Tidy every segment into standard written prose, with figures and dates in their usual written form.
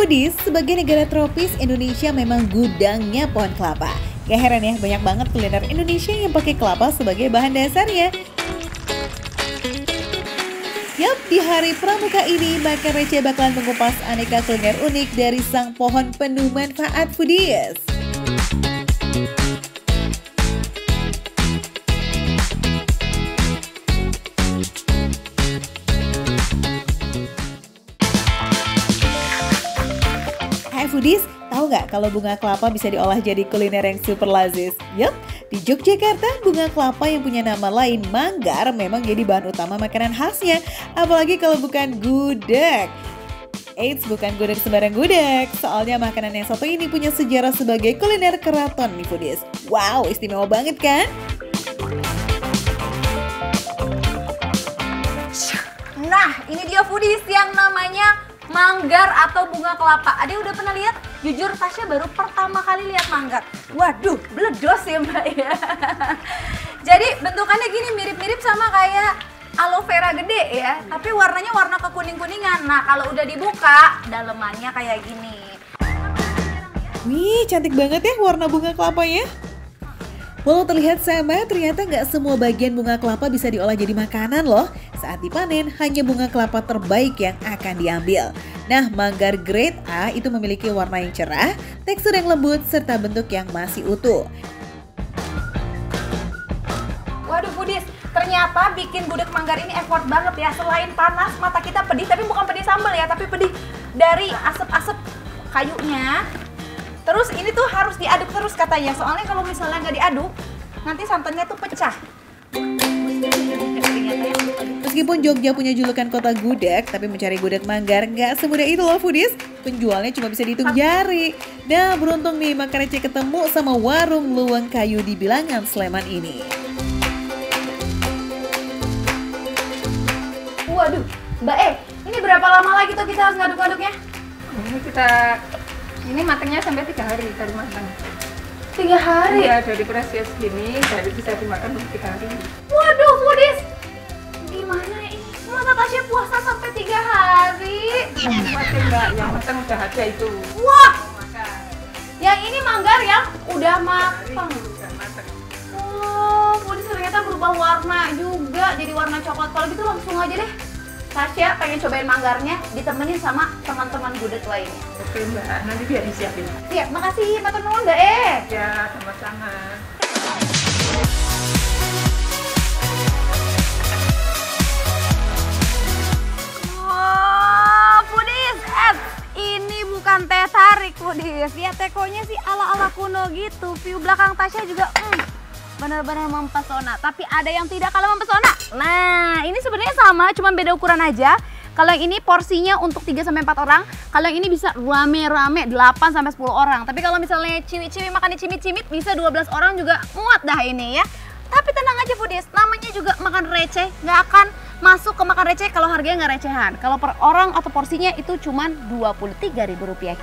Foodies, sebagai negara tropis, Indonesia memang gudangnya pohon kelapa. Gak heran ya, banyak banget kuliner Indonesia yang pakai kelapa sebagai bahan dasarnya. Yap, di hari Pramuka ini, Makan Receh bakalan mengupas aneka kuliner unik dari sang pohon penuh manfaat Foodies. Hai Foodies, tahu nggak kalau bunga kelapa bisa diolah jadi kuliner yang super lazis? Yup, di Yogyakarta bunga kelapa yang punya nama lain manggar memang jadi bahan utama makanan khasnya. Apalagi kalau bukan gudeg. Eits, bukan gudeg sembarang gudeg. Soalnya makanan yang satu ini punya sejarah sebagai kuliner keraton nih Foodies. Wow, istimewa banget kan? Nah, ini dia Foodies yang namanya manggar atau bunga kelapa. Ade udah pernah lihat? Jujur Tasya baru pertama kali lihat manggar. Waduh, bledos ya Mbak ya. Jadi bentukannya gini, mirip-mirip sama kayak aloe vera gede ya. Tapi warnanya warna kekuning-kuningan. Nah, kalau udah dibuka, dalemannya kayak gini. Wih, cantik banget ya warna bunga kelapanya. Walau terlihat sama, ternyata nggak semua bagian bunga kelapa bisa diolah jadi makanan loh. Saat dipanen, hanya bunga kelapa terbaik yang akan diambil. Nah, manggar grade A itu memiliki warna yang cerah, tekstur yang lembut, serta bentuk yang masih utuh. Waduh Foodies, ternyata bikin gudeg manggar ini effort banget ya. Selain panas, mata kita pedih, tapi bukan pedih sambal ya, tapi pedih dari asap-asap kayunya. Terus ini tuh harus diaduk terus katanya, soalnya kalau misalnya nggak diaduk, nanti santannya tuh pecah. Meskipun Jogja punya julukan kota gudeg, tapi mencari gudeg manggar nggak semudah itu loh Foodies. Penjualnya cuma bisa dihitung jari. Nah, beruntung nih Makan Receh ketemu sama warung luweng kayu di Bilangan, Sleman ini. Waduh, Mbak ini berapa lama lagi tuh kita harus ngaduk-ngaduknya? Ini matangnya sampai 3 hari dari matang. 3 hari? Ya, dari proses gini, jadi bisa dimakan untuk 3 hari. Waduh Foodies, gimana ini? Masa Tasya puasa sampai 3 hari? Masih Mbak, yang matang udah ada itu. Wah, Makan. yang ini manggar yang udah matang. Udah matang. Oh, Foodies ternyata berubah warna juga, jadi warna coklat. Kalau gitu langsung aja deh. Tasya pengen cobain manggarnya, ditemenin sama teman-teman gudeg lainnya. Oke Mbak, nanti biar disiapin. Siap, makasih matur nuwun Mbak Ya, sama-sama. Oh, Foodies, ini bukan teh tarik Foodies. Ya tekonya sih ala-ala kuno gitu. View belakang Tasya juga benar-benar mempesona. Tapi ada yang tidak kalah mempesona. Nah, ini sebenarnya sama, cuma beda ukuran aja. Kalau yang ini porsinya untuk 3-4 orang. Kalau yang ini bisa rame-rame 8-10 orang. Tapi kalau misalnya ciwi-ciwi makan cimit-cimit bisa 12 orang juga muat dah ini ya. Tapi tenang aja Foodies, namanya juga makan receh. Nggak akan masuk ke makan receh kalau harganya nggak recehan. Kalau per orang atau porsinya itu cuma Rp23.000.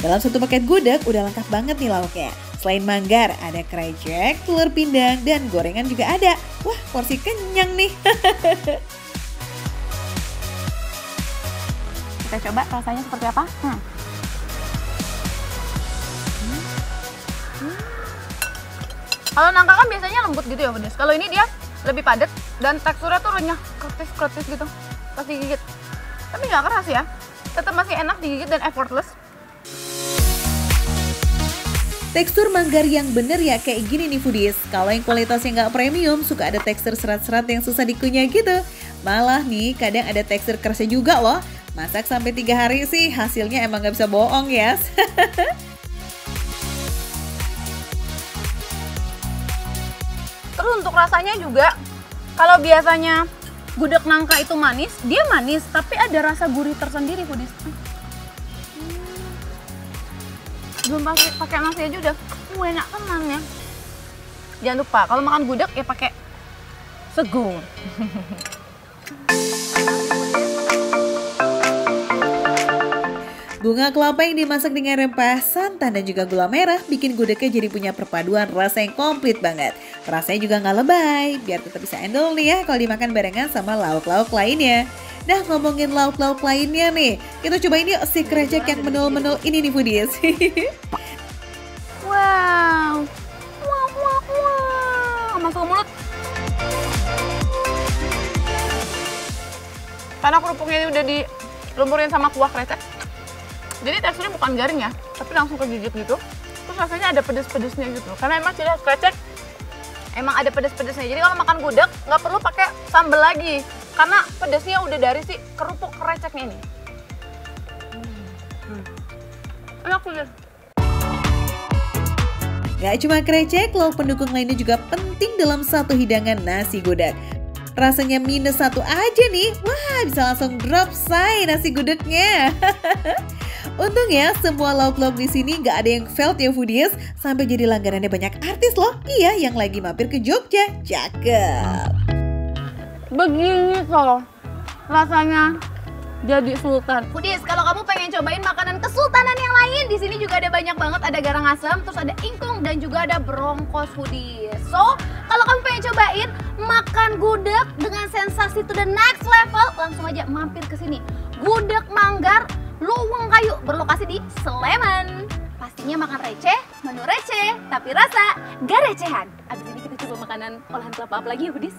Dalam satu paket gudeg udah lengkap banget nih lauknya. Selain manggar, ada krecek, telur pindang, dan gorengan juga ada. Wah, porsi kenyang nih. Kita coba rasanya seperti apa. Kalau nangka kan biasanya lembut gitu ya Foodies. Kalau ini dia lebih padat dan teksturnya tuh renyah, kretis gitu pas digigit. Tapi nggak keras ya, tetap masih enak digigit dan effortless. Tekstur manggar yang bener ya kayak gini nih Foodies. Kalau yang kualitasnya nggak premium, suka ada tekstur serat-serat yang susah dikunyah gitu. Malah nih, kadang ada tekstur kerasnya juga loh. Masak sampai 3 hari sih, hasilnya emang nggak bisa bohong ya. Terus untuk rasanya juga, kalau biasanya gudeg nangka itu manis, dia manis, tapi ada rasa gurih tersendiri Foodies. Belum pakai nasi aja udah enak tenan ya. Jangan lupa kalau makan gudeg ya pakai sego. Bunga kelapa yang dimasak dengan rempah santan dan juga gula merah bikin gudegnya jadi punya perpaduan rasa yang komplit banget. Rasanya juga nggak lebay, biar tetap bisa endol nih ya kalau dimakan barengan sama lauk-lauk lainnya. Nah, ngomongin lauk-lauk lainnya nih, kita cobain yuk si krecek yang menul-menul ini nih foodies. Wow. Wow, wow, wow. Masuk ke mulut. Karena kerupuknya ini udah dilumurin sama kuah krecek. Jadi teksturnya bukan garing ya, tapi langsung kegigit gitu. Terus rasanya ada pedes-pedesnya gitu. Karena emang ciri khas krecek emang ada pedes-pedesnya. Jadi kalau makan gudeg nggak perlu pakai sambal lagi, karena pedesnya udah dari si kerupuk kreceknya ini. Enak banget. Gak cuma krecek, lauk pendukung lainnya juga penting dalam satu hidangan nasi gudeg. Rasanya minus satu aja nih, wah bisa langsung drop say nasi gudegnya. Untungnya semua lauk-lauk di sini nggak ada yang failed ya foodies, sampai jadi langganannya banyak artis loh. Iya, yang lagi mampir ke Jogja, cakep. Begini loh rasanya jadi sultan. Foodies, kalau kamu pengen cobain makanan kesultanan yang lain, di sini juga ada banyak banget. Ada garang asem, terus ada ingkung dan juga ada bronkos foodies. So, kalau kamu pengen cobain makan gudeg dengan sensasi to the next level, langsung aja mampir ke sini. Gudeg Manggar Luwung Kayu berlokasi di Sleman. Pastinya makan receh, menu receh, tapi rasa gak recehan. Abis ini kita coba makanan olahan kelapa apa lagi ya, foodies?